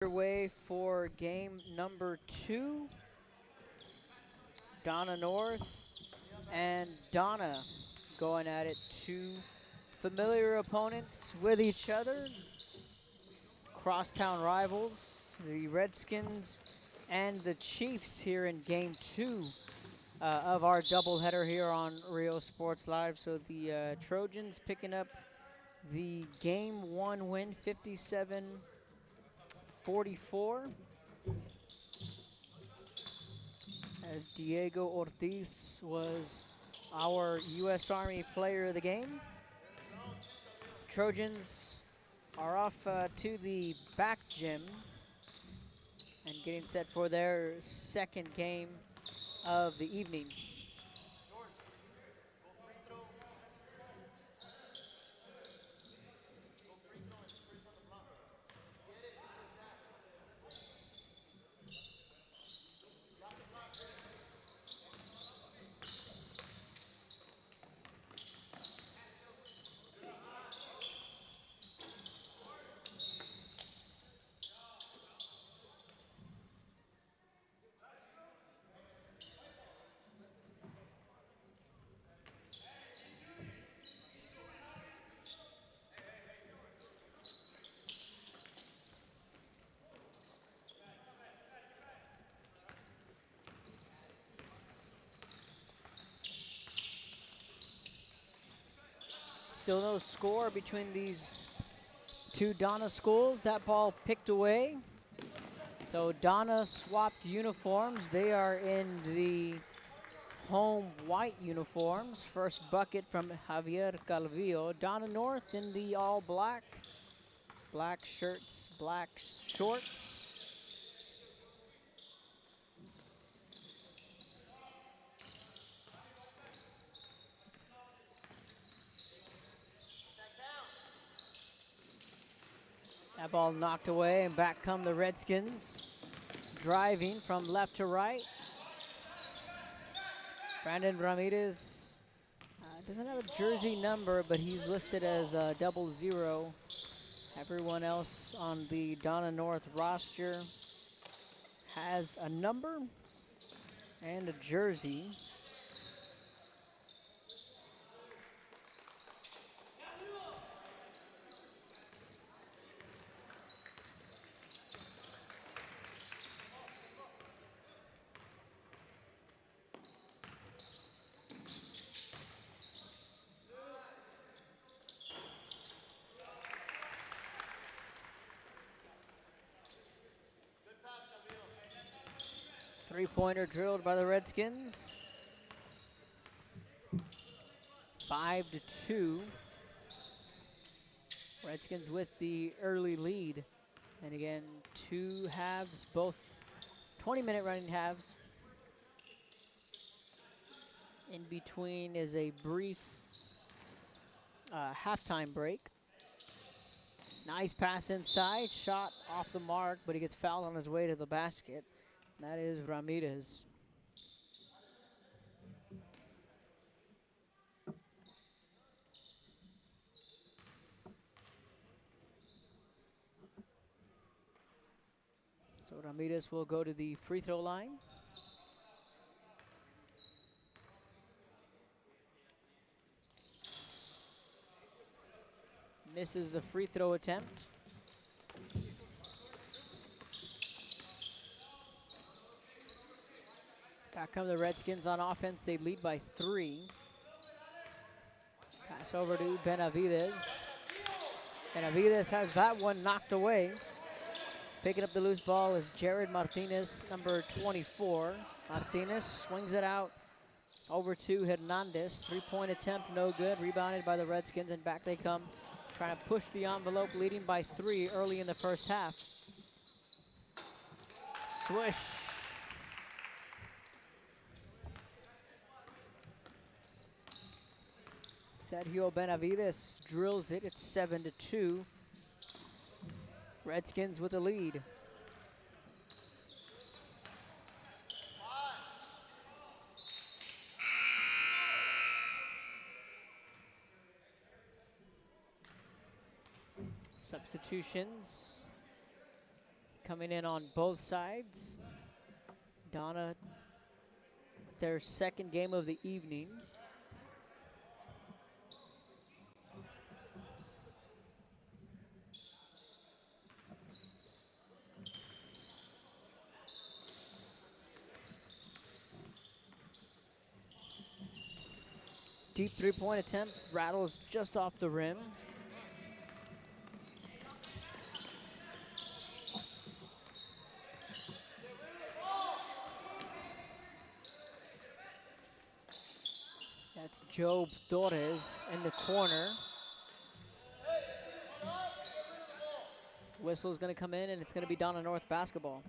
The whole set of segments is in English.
Underway for game number 2. Donna North and Donna going at it. Two familiar opponents with each other. Crosstown rivals, the Redskins and the Chiefs here in game 2 of our doubleheader here on Rio Sports Live. So the Trojans picking up the game 1 win, 57-44. As Diego Ortiz was our U.S. Army player of the game. Trojans are off to the back gym and getting set for their second game of the evening. Still no score between these two Donna schools. That ball picked away. So Donna swapped uniforms. They are in the home white uniforms. First bucket from Javier Calvillo. Donna North in the all black. Black shirts, black shorts. That ball knocked away, and back come the Redskins. Driving from left to right. Brandon Ramirez doesn't have a jersey number, but he's listed as 00. Everyone else on the Donna North roster has a number and a jersey. Three-pointer drilled by the Redskins. 5-2. Redskins with the early lead. And again, two halves, both 20-minute running halves. In between is a brief halftime break. Nice pass inside, shot off the mark, but he gets fouled on his way to the basket. That is Ramirez. So Ramirez will go to the free throw line. Misses the free throw attempt. Back come the Redskins on offense. They lead by 3. Pass over to Benavides. Benavides has that one knocked away. Picking up the loose ball is Jared Martinez, number 24. Martinez swings it out over to Hernandez. Three-point attempt, no good. Rebounded by the Redskins, and back they come. Trying to push the envelope, leading by 3 early in the first half. Swish. Sergio Benavides drills it. It's 7-2. Redskins with the lead. Substitutions coming in on both sides. Donna, their second game of the evening. Deep three-point attempt, rattles just off the rim. That's Joe Torres in the corner. Whistle is going to come in, and it's going to be Donna North basketball.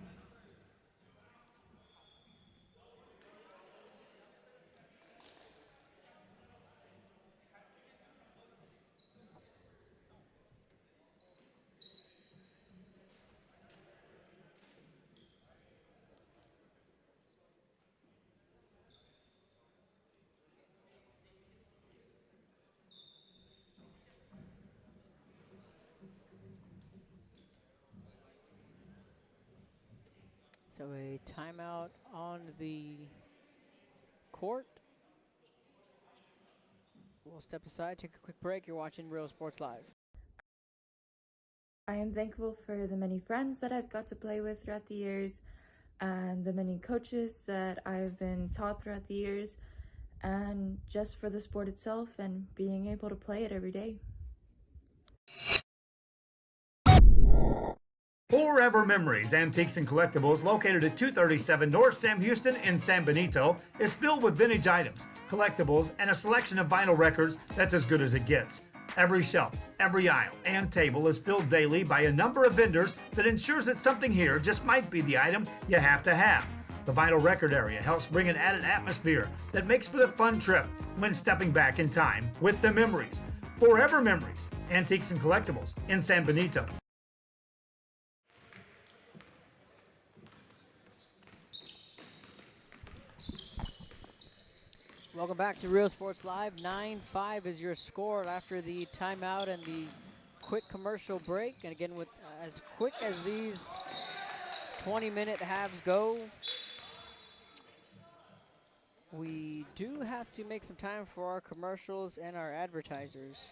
So a timeout on the court. We'll step aside, take a quick break. You're watching Real Sports Live. I am thankful for the many friends that I've got to play with throughout the years and the many coaches that I've been taught throughout the years, and just for the sport itself and being able to play it every day. Forever Memories, Antiques and Collectibles, located at 237 North Sam Houston in San Benito, is filled with vintage items, collectibles, and a selection of vinyl records that's as good as it gets. Every shelf, every aisle, and table is filled daily by a number of vendors that ensures that something here just might be the item you have to have. The vinyl record area helps bring an added atmosphere that makes for the fun trip when stepping back in time with the memories. Forever Memories, Antiques and Collectibles in San Benito. Welcome back to Real Sports Live. 9-5 is your score after the timeout and the quick commercial break. And again, with as quick as these 20-minute halves go, we do have to make some time for our commercials and our advertisers.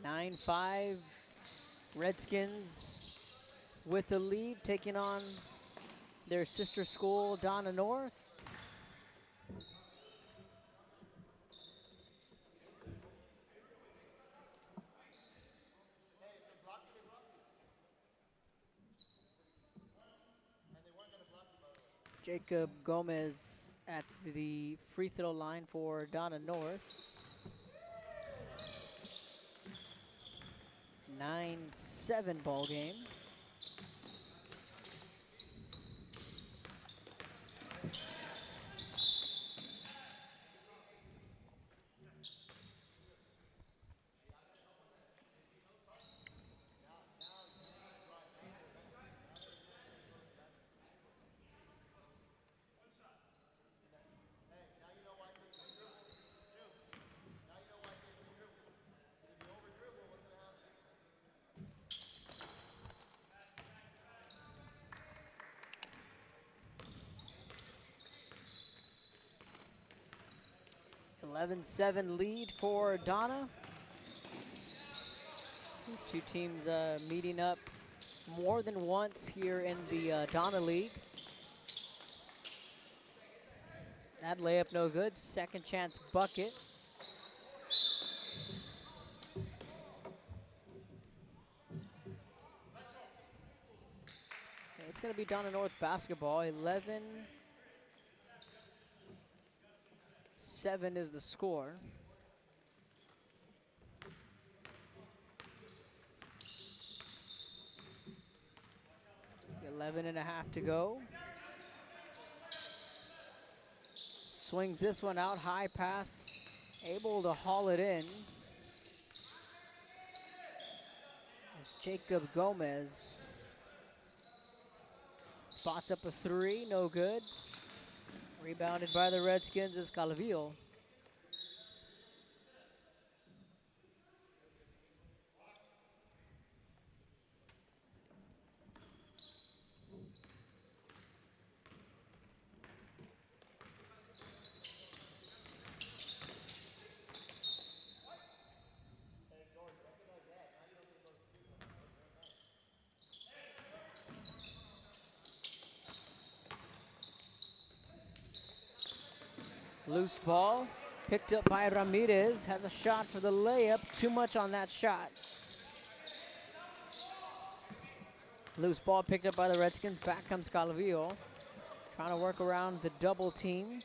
(9-5) Redskins with the lead, taking on their sister school, Donna North. Jacob Gomez at the free throw line for Donna North. 9-7 ball game. (11-7) lead for Donna. These two teams meeting up more than once here in the Donna League. That layup no good. Second chance bucket. It's going to be Donna North basketball. 11-7 is the score. 11.5 to go. Swings this one out, high pass, able to haul it in. It's Jacob Gomez. Spots up a three, no good. Rebounded by the Redskins is Calavillo. Loose ball, picked up by Ramirez, has a shot for the layup, too much on that shot. Loose ball picked up by the Redskins, back comes Calvillo. Trying to work around the double team.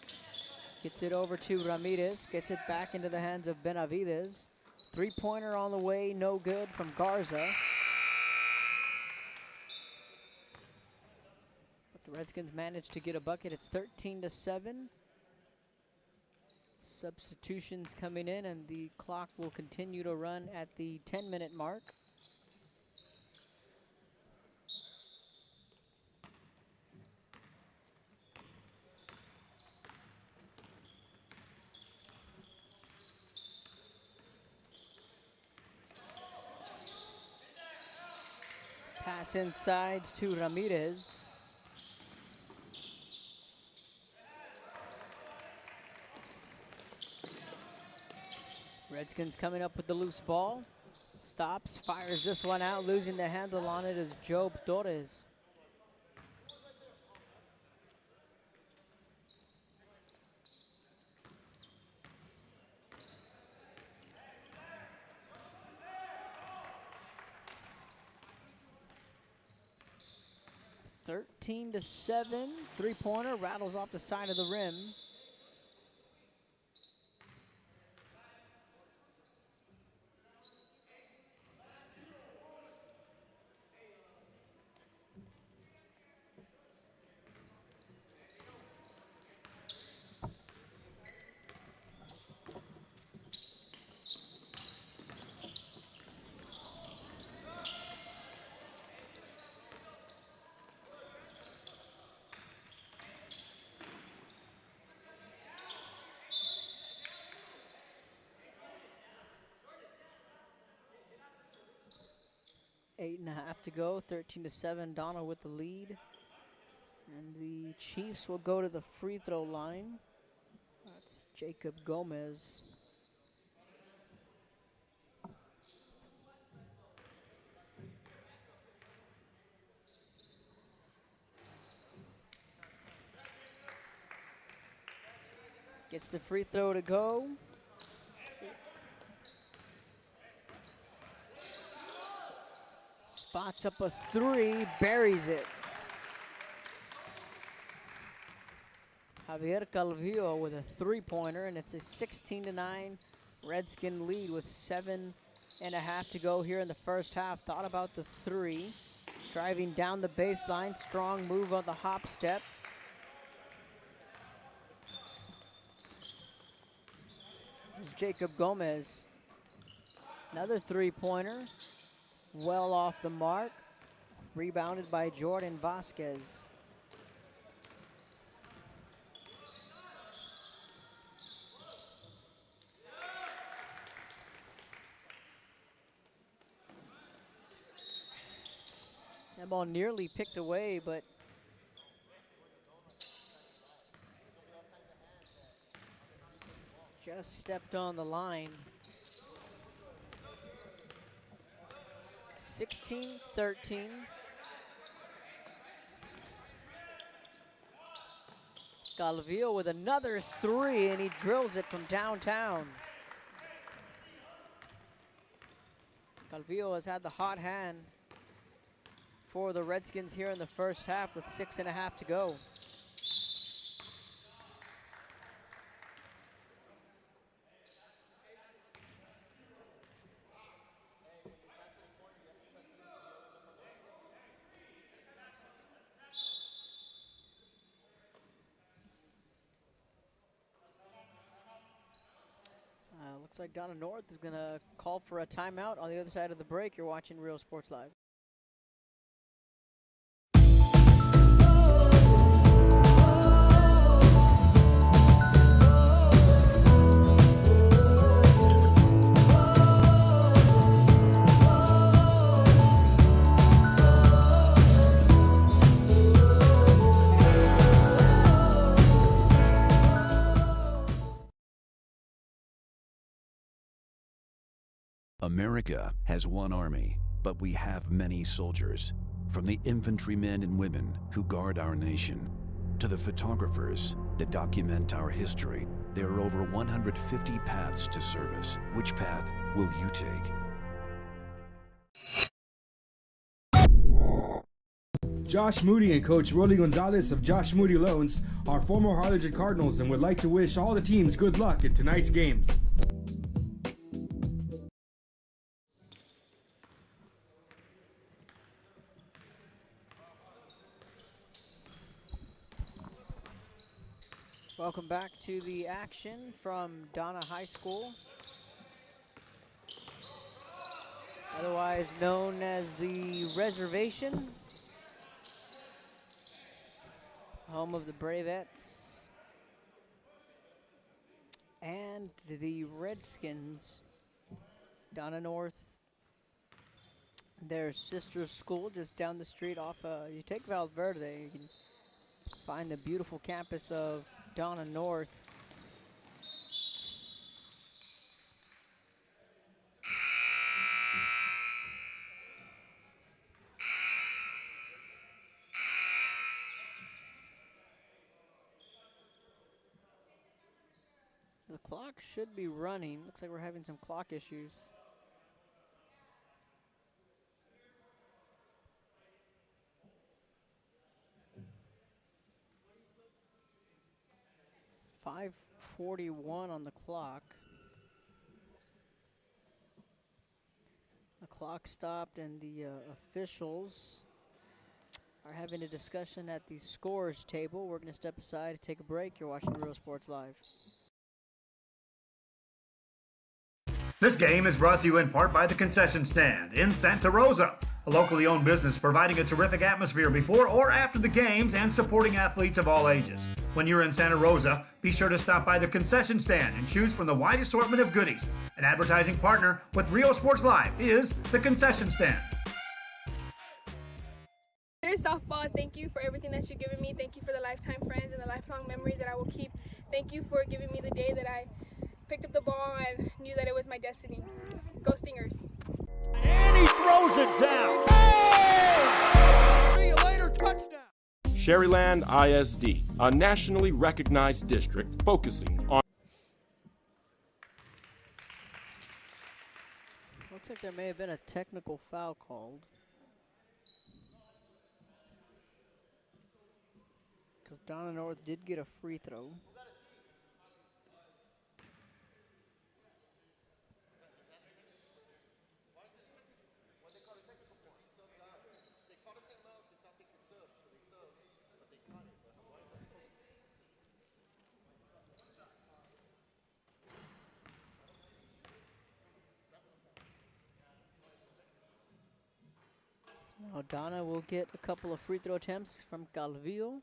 Gets it over to Ramirez, gets it back into the hands of Benavides. Three-pointer on the way, no good from Garza. But the Redskins managed to get a bucket. It's 13-7. Substitutions coming in, and the clock will continue to run at the 10-minute mark. Pass inside to Ramirez. Redskins coming up with the loose ball. Stops, fires this one out. Losing the handle on it is Job Torres. Thirteen to 7, three-pointer rattles off the side of the rim. Eight and a half to go, 13-7, Donna with the lead. And the Chiefs will go to the free throw line. That's Jacob Gomez. Gets the free throw to go. Spots up a three, buries it. Javier Calvillo with a three-pointer, and it's a 16-9 Redskin lead with 7.5 to go here in the first half. Thought about the three. Driving down the baseline, strong move on the hop step. This is Jacob Gomez. Another three-pointer. Well off the mark. Rebounded by Jordan Vasquez. That ball nearly picked away, but just stepped on the line. 16-13. Calvillo with another three, and he drills it from downtown. Calvillo has had the hot hand for the Redskins here in the first half with 6.5 to go. Looks like Donna North is going to call for a timeout on the other side of the break. You're watching Real Sports Live. America has one army, but we have many soldiers. From the infantrymen and women who guard our nation, to the photographers that document our history, There are over 150 paths to service. Which path will you take? Josh Moody and Coach Rolly Gonzalez of Josh Moody Loans are former Harlingen Cardinals and would like to wish all the teams good luck in tonight's games. Welcome back to the action from Donna High School, otherwise known as the Reservation, home of the Bravettes and the Redskins. Donna North, their sister school just down the street off, you take Valverde, you can find the beautiful campus of Donna North. The clock should be running. Looks like we're having some clock issues. .5:41 on the clock. The clock stopped and the officials are having a discussion at the scores table. We're going to step aside to take a break. You're watching Real Sports Live. This game is brought to you in part by the Concession Stand in Santa Rosa, a locally owned business providing a terrific atmosphere before or after the games and supporting athletes of all ages. When you're in Santa Rosa, be sure to stop by the Concession Stand and choose from the wide assortment of goodies. An advertising partner with Real Sports Live is the Concession Stand. Dear softball, thank you for everything that you've given me. Thank you for the lifetime friends and the lifelong memories that I will keep. Thank you for giving me the day that I picked up the ball and knew that it was my destiny. Go Stingers. And he throws it down. Oh! See you later, touchdown. Sherryland ISD, a nationally recognized district focusing on. Looks like there may have been a technical foul called. Because Donna North did get a free throw. Now Donna will get a couple of free throw attempts from Calvillo.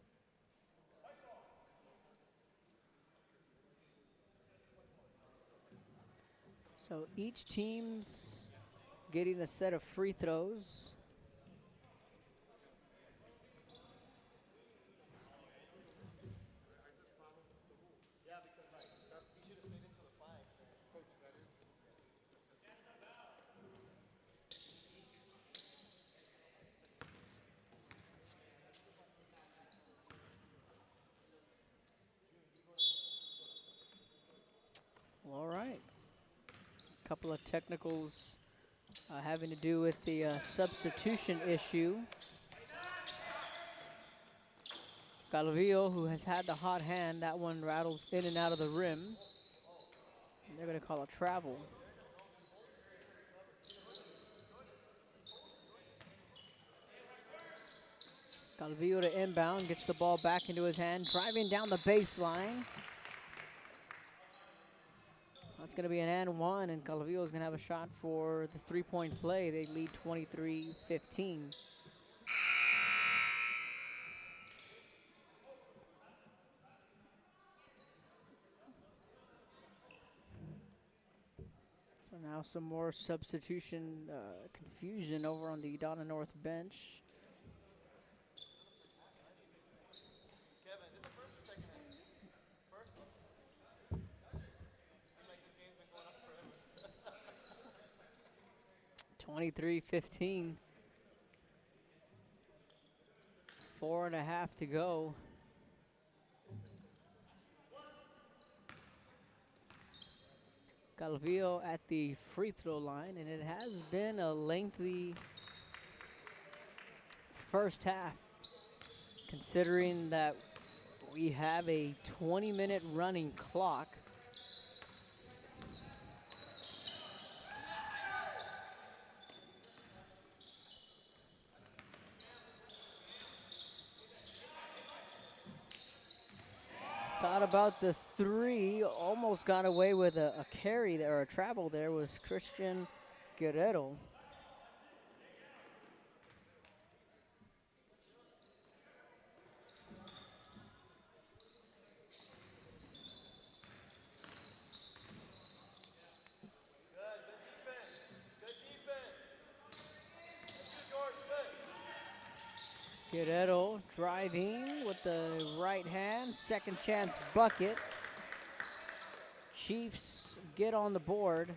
So each team's getting a set of free throws. All right. A couple of technicals having to do with the substitution issue. Calvillo, who has had the hot hand, that one rattles in and out of the rim. And they're going to call a travel. Calvillo to inbound, gets the ball back into his hand, driving down the baseline. That's going to be an and one, and Calvillo is going to have a shot for the three-point play. They lead 23-15. So now some more substitution confusion over on the Donna North bench. Kevin, is it the first or second half? First? Seems like this game's been going on forever. 23-15. 4.5 to go. Calvillo at the free throw line, and it has been a lengthy first half, considering that we have a 20-minute running clock. Thought about the three, almost got away with a carry there, or a travel there, was Christian Guerrero. Guerrero driving with the right hand, second chance bucket. Chiefs get on the board.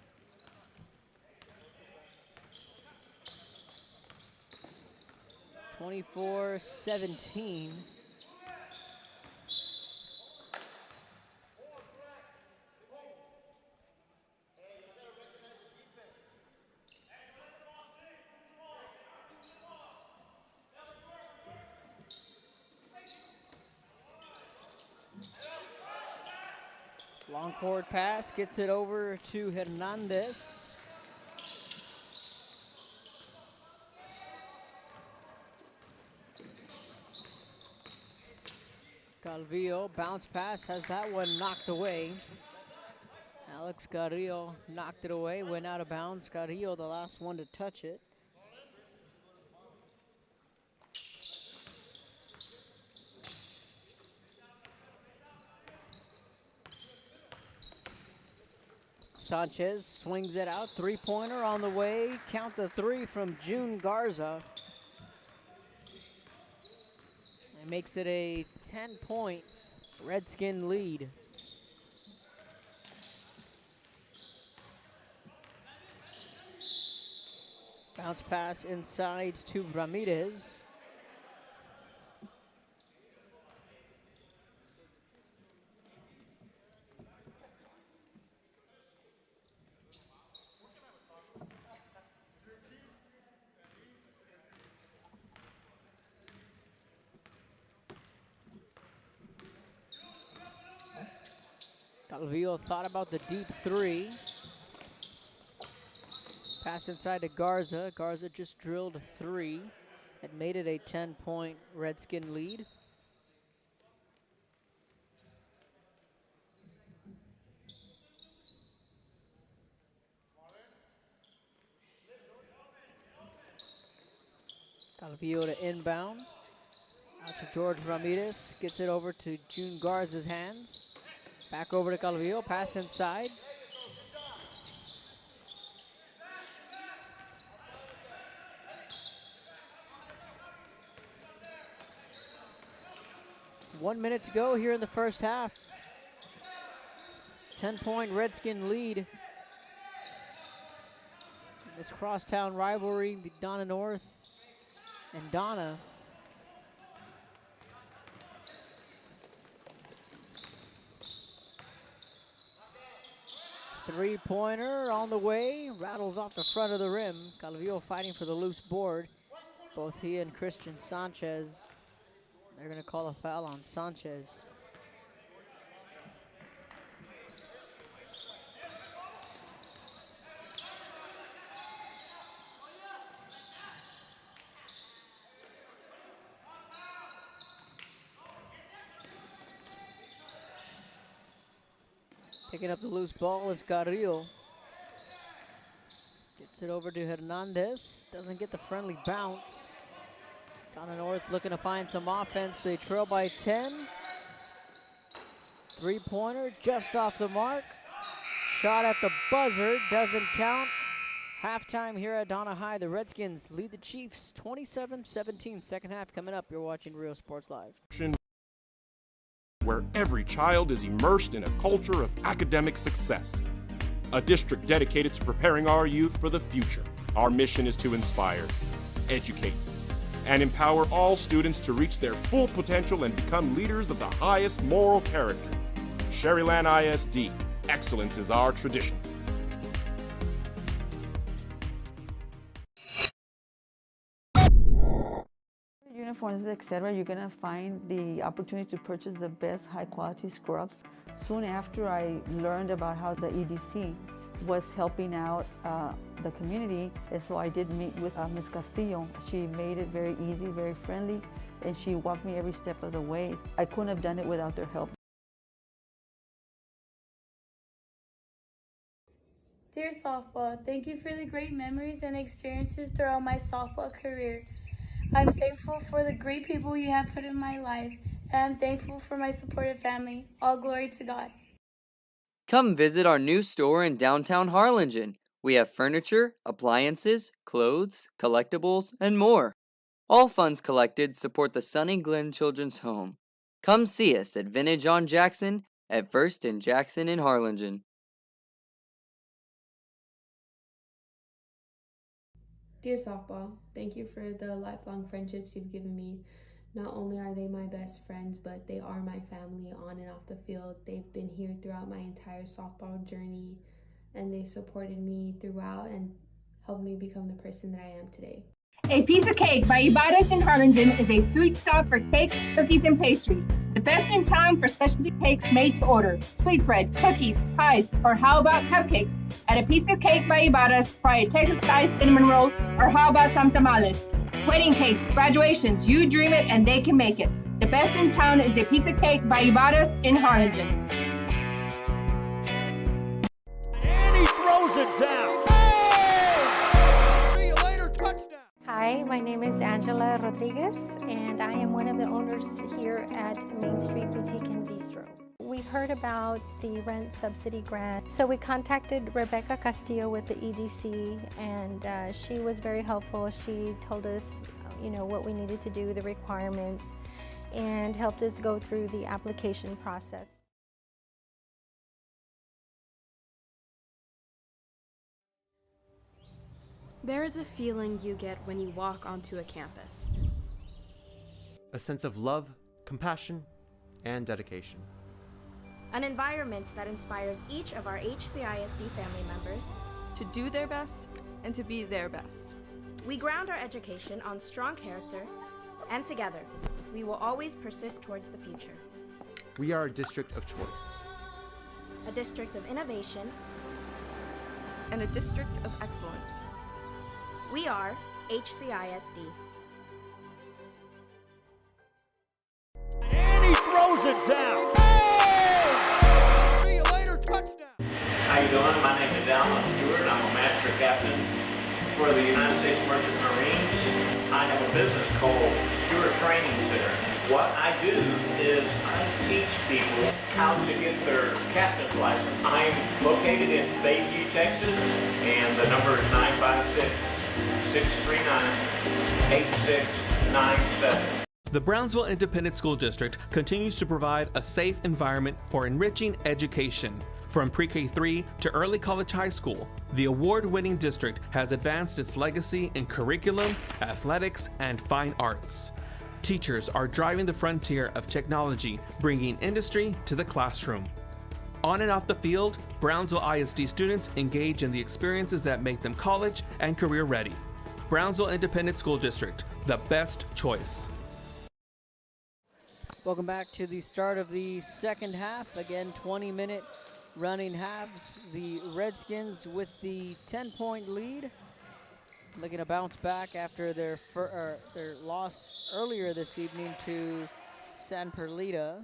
(24-17). Long forward pass, gets it over to Hernandez. Calvillo, bounce pass, has that one knocked away. Alex Carrillo knocked it away, went out of bounds. Carrillo, the last one to touch it. Sanchez swings it out, three-pointer on the way. Count the three from June Garza. It makes it a 10-point Redskin lead. Bounce pass inside to Ramirez. Calvillo thought about the deep three. Pass inside to Garza. Garza just drilled a three. Had made it a 10-point Redskin lead. Calvillo to inbound. Out to George Ramirez. Gets it over to June Garza's hands. Back over to Calvillo, pass inside. One minute to go here in the first half. 10-point Redskin lead. This crosstown rivalry, the Donna North and Donna. Three-pointer on the way, rattles off the front of the rim. Calvillo fighting for the loose board. Both he and Christian Sanchez. They're going to call a foul on Sanchez. Picking up the loose ball is Carrillo. Gets it over to Hernandez. Doesn't get the friendly bounce. Donna North looking to find some offense. They trail by 10. Three-pointer just off the mark. Shot at the buzzer, doesn't count. Halftime here at Donna High. The Redskins lead the Chiefs 27-17. Second half coming up. You're watching Real Sports Live. Where every child is immersed in a culture of academic success. A district dedicated to preparing our youth for the future. Our mission is to inspire, educate, and empower all students to reach their full potential and become leaders of the highest moral character. Sherryland ISD, excellence is our tradition. uniforms, etc., you're gonna find the opportunity to purchase the best high-quality scrubs. Soon after I learned about how the EDC was helping out the community, and so I did meet with Ms. Castillo. She made it very easy, very friendly, and she walked me every step of the way. I couldn't have done it without their help. Dear softball, thank you for the great memories and experiences throughout my softball career. I'm thankful for the great people you have put in my life, and I'm thankful for my supportive family. All glory to God. Come visit our new store in downtown Harlingen. We have furniture, appliances, clothes, collectibles, and more. All funds collected support the Sunny Glen Children's Home. Come see us at Vintage on Jackson at First and Jackson in Harlingen. Dear softball, thank you for the lifelong friendships you've given me. Not only are they my best friends, but they are my family on and off the field. They've been here throughout my entire softball journey, and they supported me throughout and helped me become the person that I am today. A Piece of Cake by Ibarra's in Harlingen is a sweet stop for cakes, cookies, and pastries. The best in town for specialty cakes made to order. Sweetbread, cookies, pies, or how about cupcakes? At A Piece of Cake by Ibarra's, try a Texas-style cinnamon roll, or how about some tamales? Wedding cakes, graduations, you dream it and they can make it. The best in town is A Piece of Cake by Ibarra's in Harlingen. And he throws it down. Oh! See you later, touchdown. Hi, my name is Angela Rodriguez, and I am one of the owners here at Main Street Boutique and Bistro. We heard about the rent subsidy grant, so we contacted Rebecca Castillo with the EDC, and she was very helpful. She told us, what we needed to do, the requirements, and helped us go through the application process. There is a feeling you get when you walk onto a campus. A sense of love, compassion, and dedication. An environment that inspires each of our HCISD family members to do their best and to be their best. We ground our education on strong character, and together, we will always persist towards the future. We are a district of choice. A district of innovation. And a district of excellence. We are HCISD. And he throws it down. Oh! See you later, touchdown. How you doing? My name is Alan Stewart. I'm a master captain for the United States Merchant Marines. I have a business called Stewart Training Center. What I do is I teach people how to get their captain's license. I'm located in Bayview, Texas, and the number is 956-639-8697. The Brownsville Independent School District continues to provide a safe environment for enriching education. From pre-K-3 to early college high school, the award-winning district has advanced its legacy in curriculum, athletics, and fine arts. Teachers are driving the frontier of technology, bringing industry to the classroom. On and off the field, Brownsville ISD students engage in the experiences that make them college and career ready. Brownsville Independent School District, the best choice. Welcome back to the start of the second half. Again, 20-minute running halves. The Redskins with the 10-point lead, looking to bounce back after their loss earlier this evening to San Perlita.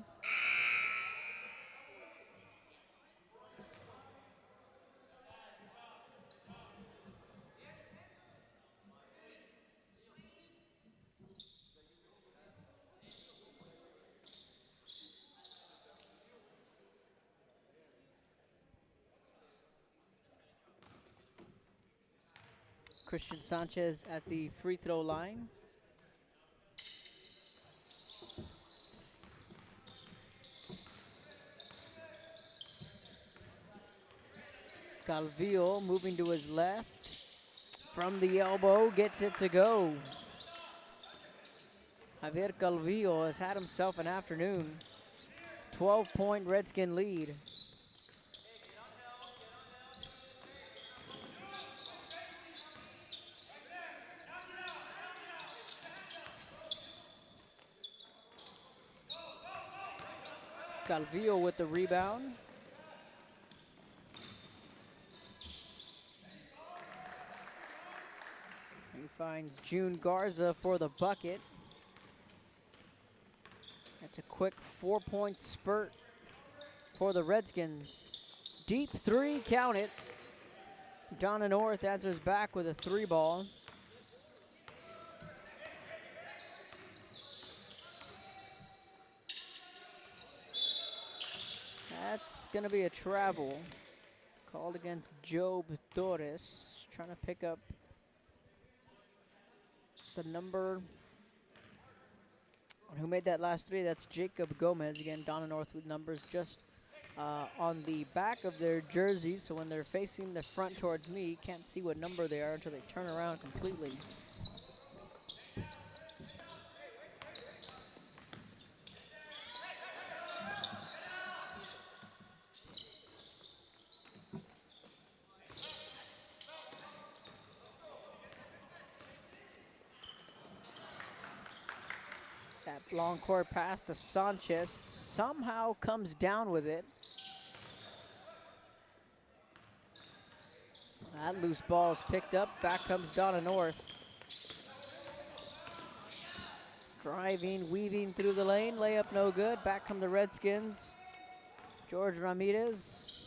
Christian Sanchez at the free throw line. Calvillo moving to his left. From the elbow, gets it to go. Javier Calvillo has had himself an afternoon. 12-point Redskin lead. Calvillo with the rebound. He finds June Garza for the bucket. That's a quick 4-point spurt for the Redskins. Deep three, count it. Donna North answers back with a 3-ball. That's going to be a travel called against Job Torres. Trying to pick up the number. Who made that last three? That's Jacob Gomez. Again, Donna North with numbers just on the back of their jerseys. So when they're facing the front towards me, you can't see what number they are until they turn around completely. That long court pass to Sanchez somehow comes down with it. That loose ball is picked up. Back comes Donna North. Driving, weaving through the lane. Layup no good. Back come the Redskins. George Ramirez.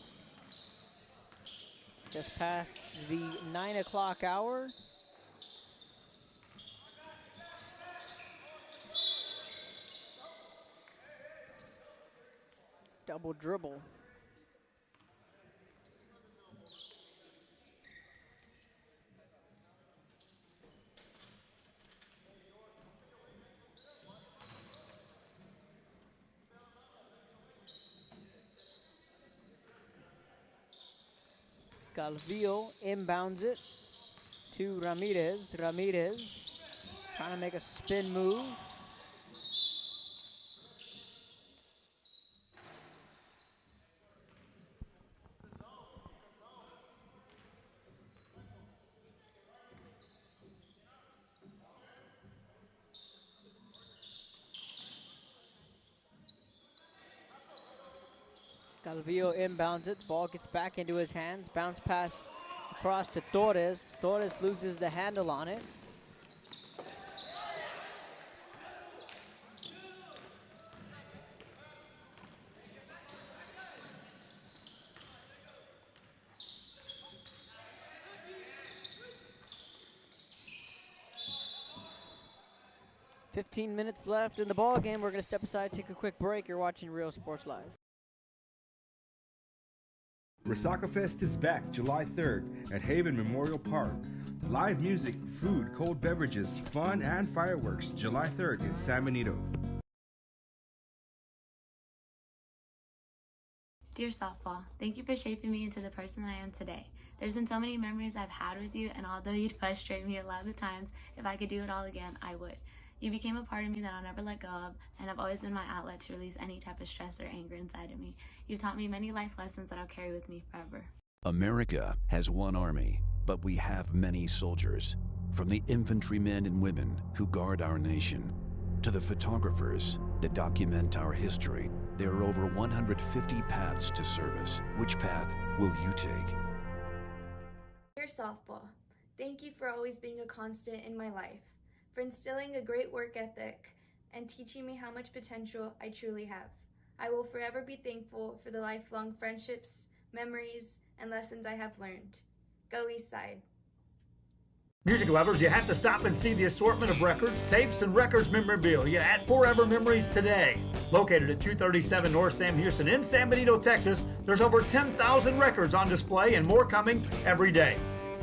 Just past the 9 o'clock hour. Double dribble. Calvillo inbounds it to Ramirez. Ramirez trying to make a spin move. Calvillo inbounds it. Ball gets back into his hands. Bounce pass across to Torres. Torres loses the handle on it. "15 minutes left in the ball game. We're going to step aside, take a quick break. You're watching Real Sports Live. Resaca Fest is back July 3rd at Haven Memorial Park. Live music, food, cold beverages, fun, and fireworks. July 3rd in San Benito. Dear softball, thank you for shaping me into the person that I am today. There's been so many memories I've had with you, and although you'd frustrate me a lot of the times, if I could do it all again, I would. You became a part of me that I'll never let go of, and have always been my outlet to release any type of stress or anger inside of me. You've taught me many life lessons that I'll carry with me forever. America has one army, but we have many soldiers. From the infantrymen and women who guard our nation, to the photographers that document our history, there are over 150 paths to service. Which path will you take? Dear softball, thank you for always being a constant in my life, for instilling a great work ethic and teaching me how much potential I truly have. I will forever be thankful for the lifelong friendships, memories, and lessons I have learned. Go East Side. Music lovers, you have to stop and see the assortment of records, tapes, and records memorabilia at Forever Memories today. Located at 237 North Sam Houston in San Benito, Texas, there's over 10,000 records on display and more coming every day.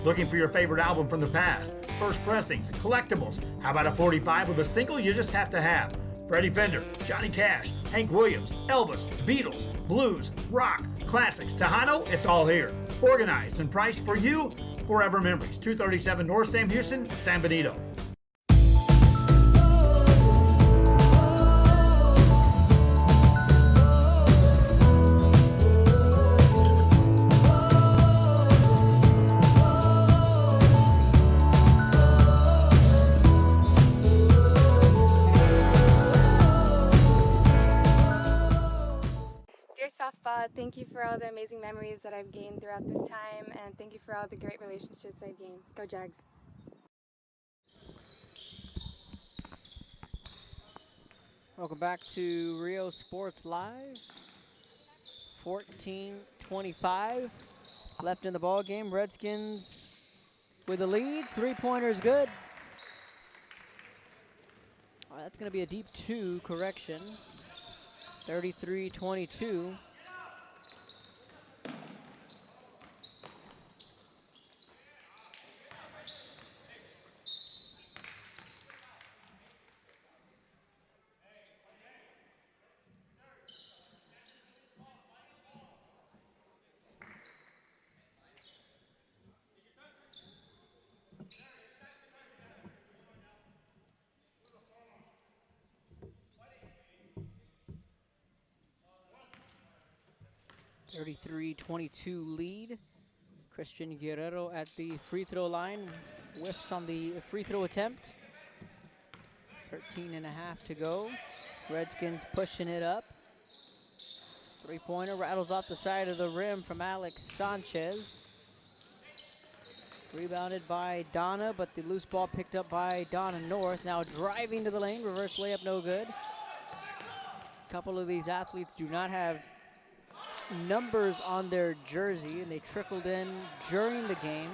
Looking for your favorite album from the past, first pressings, collectibles. How about a 45 with a single you just have to have? Freddie Fender, Johnny Cash, Hank Williams, Elvis, Beatles, blues, rock, classics, Tejano, it's all here. Organized and priced for you. Forever Memories, 237 North Sam Houston, San Benito. thank you for all the amazing memories that I've gained throughout this time, and thank you for all the great relationships I've gained. Go Jags! Welcome back to Rio Sports Live. 14:25 left in the ball game. Redskins with the lead. Three-pointer is good. All right, that's going to be a deep 2 correction. 33-22. (33-22) lead. Christian Guerrero at the free throw line. Whiffs on the free throw attempt. 13 and a half to go. Redskins pushing it up. Three-pointer rattles off the side of the rim from Alex Sanchez. Rebounded by Donna, but the loose ball picked up by Donna North. Now driving to the lane, reverse layup, no good. A couple of these athletes do not have numbers on their jersey, and they trickled in during the game.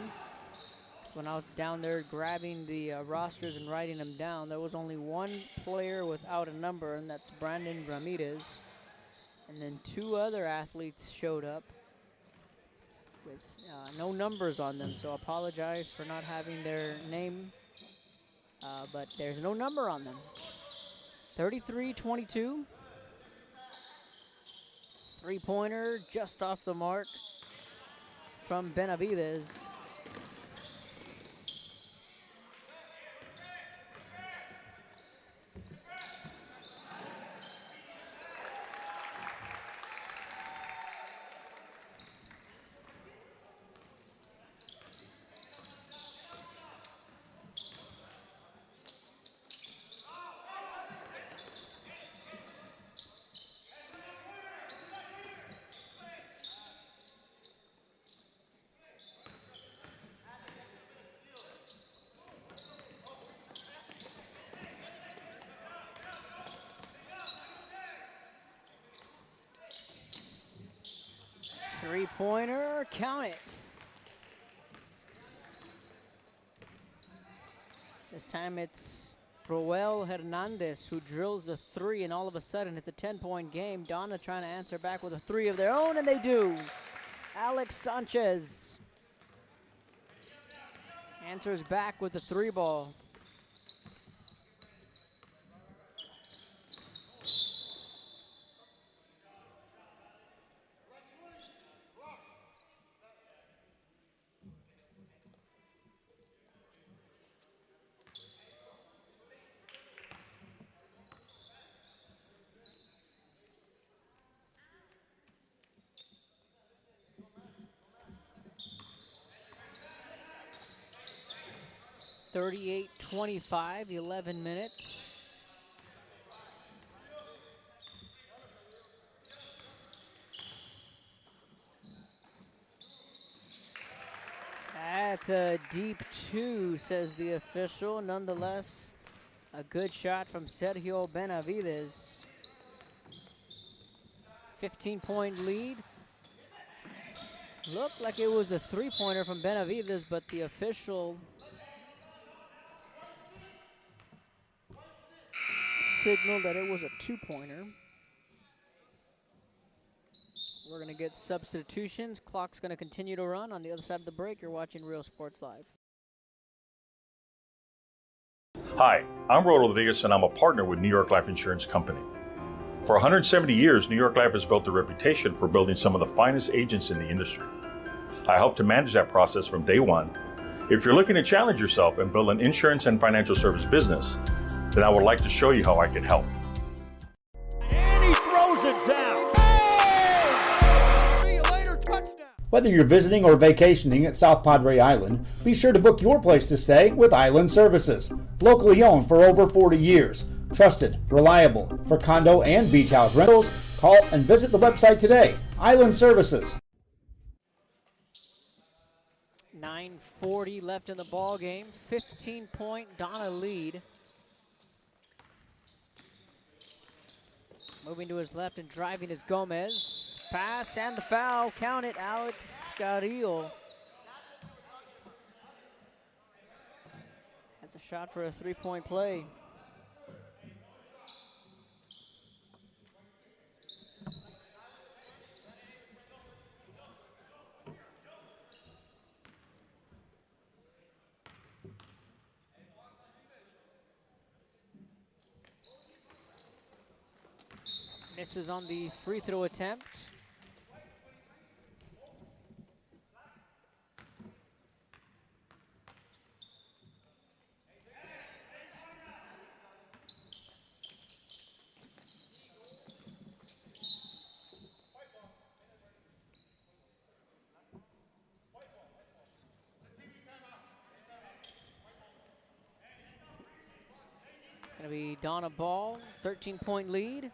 When I was down there grabbing the rosters and writing them down, there was only one player without a number, and that's Brandon Ramirez. And then 2 other athletes showed up with no numbers on them, so apologize for not having their name, but there's no number on them. 33-22. Three-pointer just off the mark from Benavides. Three-pointer, count it. This time it's Roel Hernandez who drills the 3, and all of a sudden it's a 10-point game. Donna trying to answer back with a 3 of their own, and they do. Alex Sanchez answers back with the 3 ball. (38-25), 11 minutes. That's a deep 2, says the official. Nonetheless, a good shot from Sergio Benavides. 15-point lead. Looked like it was a 3-pointer from Benavides, but the official signaled that it was a 2-pointer. We're going to get substitutions. Clock's going to continue to run. On the other side of the break, you're watching Real Sports Live. Hi, I'm Rod Rodriguez, and I'm a partner with New York Life Insurance Company. For 170 years, New York Life has built a reputation for building some of the finest agents in the industry. I help to manage that process from day one. If you're looking to challenge yourself and build an insurance and financial service business, then I would like to show you how I can help. And he throws it down. Hey! See you later, touchdown. Whether you're visiting or vacationing at South Padre Island, be sure to book your place to stay with Island Services. Locally owned for over 40 years. Trusted, reliable for condo and beach house rentals, Call and visit the website today. Island Services. 9:40 left in the ball game. 15-point Donna lead. Moving to his left and driving is Gomez. Pass and the foul. Count it, Alex Carrillo. That's a shot for a three-point play. Misses on the free throw attempt. Gonna be Donna ball, 13-point lead.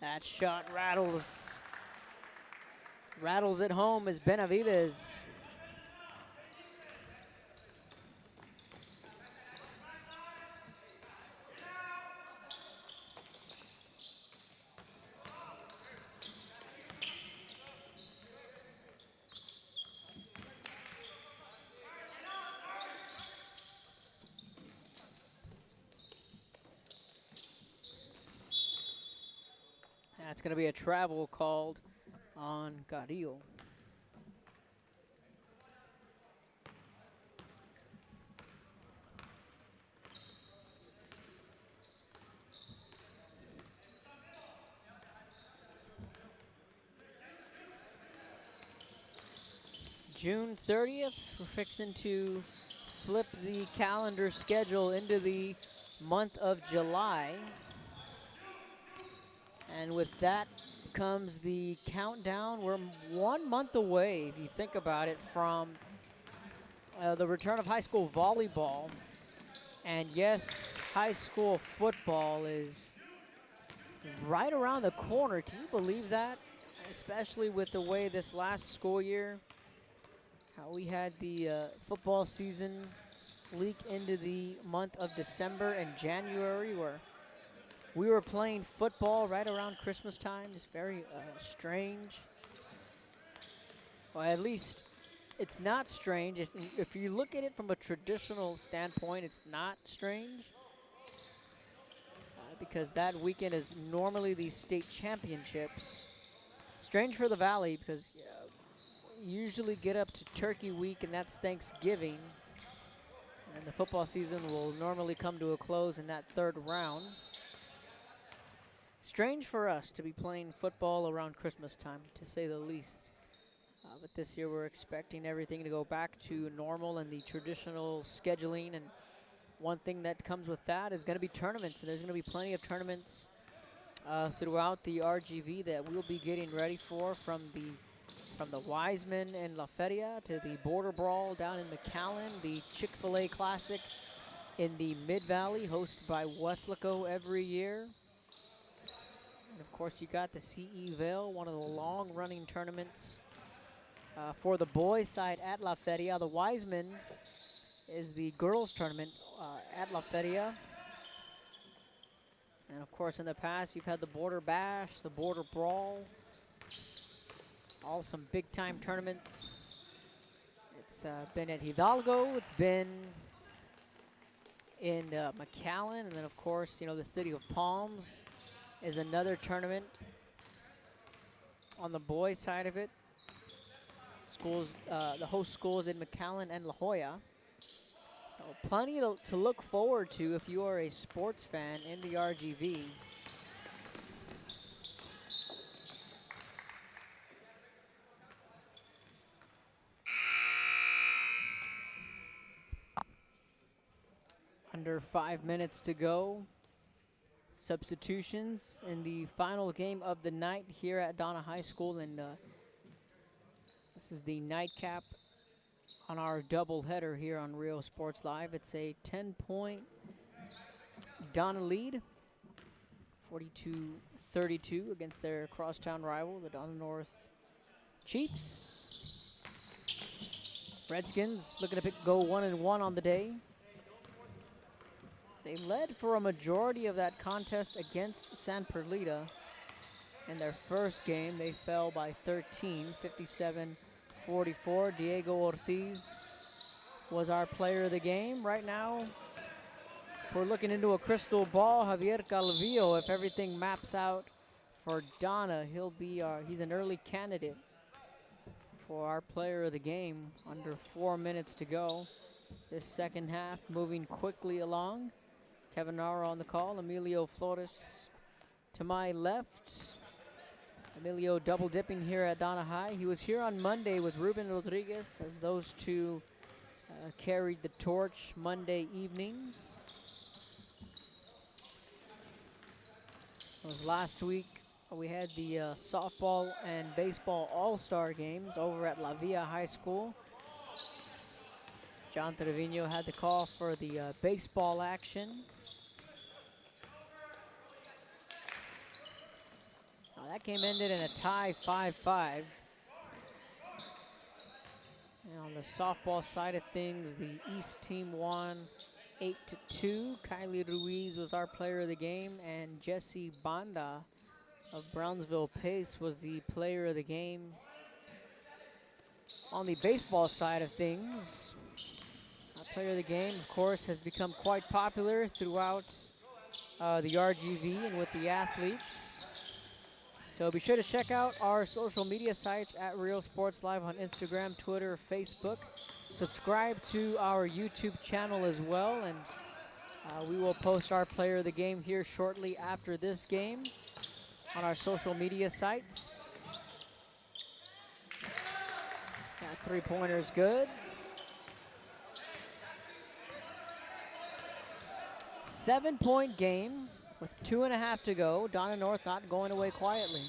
That shot rattles it home as Benavides. That's going to be a travel called on Carrillo. June 30th, we're fixing to flip the calendar schedule into the month of July. And with that comes the countdown. We're 1 month away, if you think about it, from the return of high school volleyball. And yes, high school football is right around the corner. Can you believe that? Especially with the way this last school year, how we had the football season leak into the month of December and January, where we were playing football right around Christmas time. It's very strange. Well, at least it's not strange. If you look at it from a traditional standpoint, it's not strange. Because that weekend is normally the state championships. Strange for the Valley because we usually get up to Turkey Week, and that's Thanksgiving. And the football season will normally come to a close in that third round. Strange for us to be playing football around Christmas time, to say the least. But this year we're expecting everything to go back to normal and the traditional scheduling. And one thing that comes with that is going to be tournaments. And there's going to be plenty of tournaments throughout the RGV that we'll be getting ready for, from the Wiseman and La Feria to the Border Brawl down in McAllen, the Chick-fil-A Classic in the Mid-Valley, hosted by Weslaco every year. And of course, you got the CE Vale, one of the long-running tournaments for the boys' side at La Feria. The Wiseman is the girls' tournament at La Feria. And of course, in the past, you've had the Border Bash, the Border Brawl, all some big-time tournaments. It's been at Hidalgo. It's been in McAllen, and then of course, the city of Palms is another tournament on the boys' side of it. Schools, the host schools in McAllen and La Jolla. So plenty to look forward to if you are a sports fan in the RGV. Under 5 minutes to go. Substitutions in the final game of the night here at Donna High School. And This is the nightcap on our doubleheader here on Real Sports Live. It's a 10-point Donna lead, 42-32 against their crosstown rival, the Donna North Chiefs. Redskins looking to go 1-1 on the day. They led for a majority of that contest against San Perlita. In their first game, they fell by 13, 57-44. Diego Ortiz was our player of the game. Right now, if we're looking into a crystal ball, Javier Calvillo, if everything maps out for Donna, he's an early candidate for our player of the game. Under 4 minutes to go. This second half moving quickly along. Kevin Nara on the call, Emilio Flores to my left. Emilio double dipping here at Donna High. He was here on Monday with Ruben Rodriguez as those two carried the torch Monday evening. It was last week. We had the softball and baseball all-star games over at La Villa High School. John Trevino had the call for the baseball action. Now that game ended in a tie 5-5. And on the softball side of things, the East team won 8-2. Kylie Ruiz was our player of the game, and Jesse Banda of Brownsville Pace was the player of the game. On the baseball side of things, our player of the game, of course, has become quite popular throughout the RGV and with the athletes. So be sure to check out our social media sites at Real Sports Live on Instagram, Twitter, Facebook. Subscribe to our YouTube channel as well, and we will post our player of the game here shortly after this game on our social media sites. That three-pointer is good. 7-point game with 2.5 to go. Donna North not going away quietly.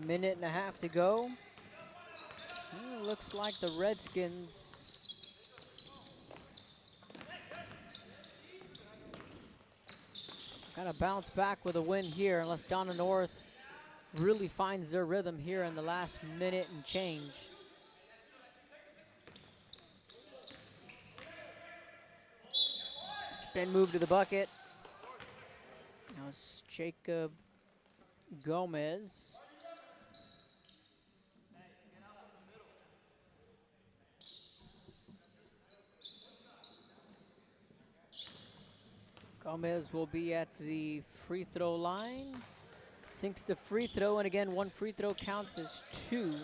Minute and a half to go. It looks like the Redskins gotta bounce back with a win here unless Donna North really finds their rhythm here in the last minute and change. Spin move to the bucket. Now it's Jacob Gomez. Gomez will be at the free throw line. Sinks the free throw, and again, one free throw counts as two.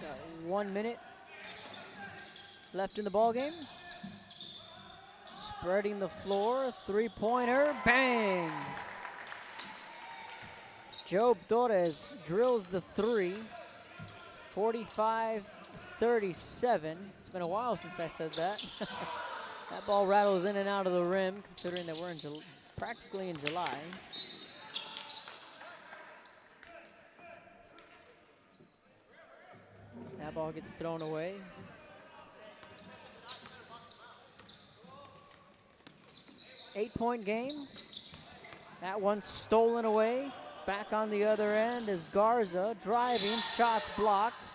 Got 1 minute left in the ball game. Spreading the floor, three-pointer, bang! Job Torres drills the three, 45-37. It's been a while since I said that. That ball rattles in and out of the rim, considering that we're in practically in July. That ball gets thrown away. Eight-point game. That one stolen away. Back on the other end is Garza driving, shots blocked.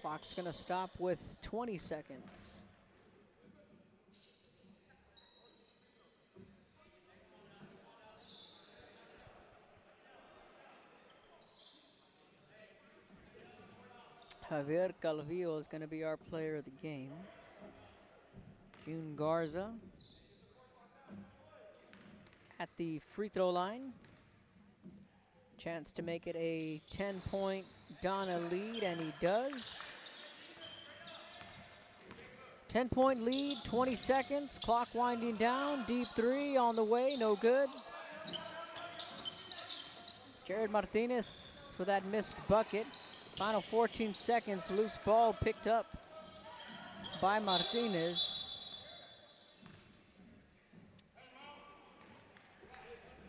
Clock's going to stop with 20 seconds. Javier Calvillo is going to be our player of the game. June Garza at the free throw line. Chance to make it a 10-point Donna lead, and he does. 10-point lead, 20 seconds, clock winding down, deep three on the way, no good. Jared Martinez with that missed bucket. Final 14 seconds, loose ball picked up by Martinez.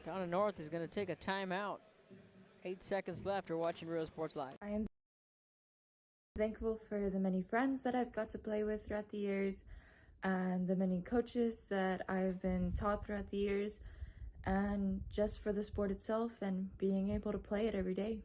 Donna North is going to take a timeout. 8 seconds left. We're watching Real Sports Live. I am thankful for the many friends that I've got to play with throughout the years and the many coaches that I've been taught throughout the years, and just for the sport itself and being able to play it every day.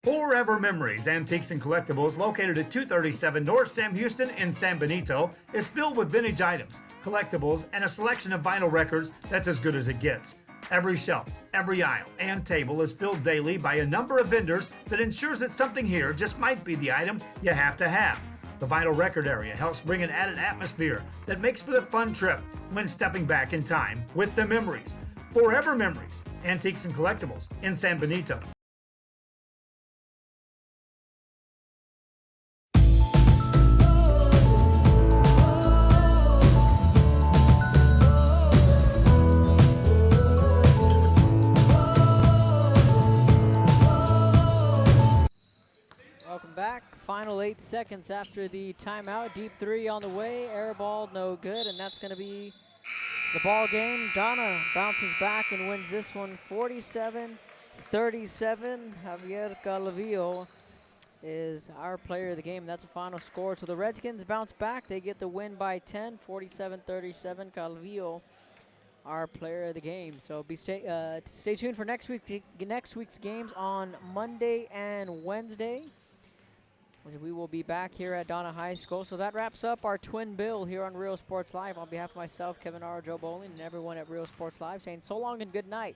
Forever Memories, Antiques and Collectibles, located at 237 North Sam Houston in San Benito, is filled with vintage items, collectibles, and a selection of vinyl records that's as good as it gets. Every shelf, every aisle, and table is filled daily by a number of vendors that ensures that something here just might be the item you have to have. The vinyl record area helps bring an added atmosphere that makes for the fun trip when stepping back in time with the memories. Forever Memories, Antiques and Collectibles in San Benito. Welcome back. Final 8 seconds after the timeout. Deep three on the way. Air ball, no good, and that's going to be the ball game. Donna bounces back and wins this one 47-37. Javier Calvillo is our player of the game. That's a final score. So the Redskins bounce back. They get the win by 10, 47-37. Calvillo, our player of the game. So stay tuned for next week's games on Monday and Wednesday. We will be back here at Donna High School. So that wraps up our twin bill here on Real Sports Live. On behalf of myself, Kevin R., Joe Bowling, and everyone at Real Sports Live, saying so long and good night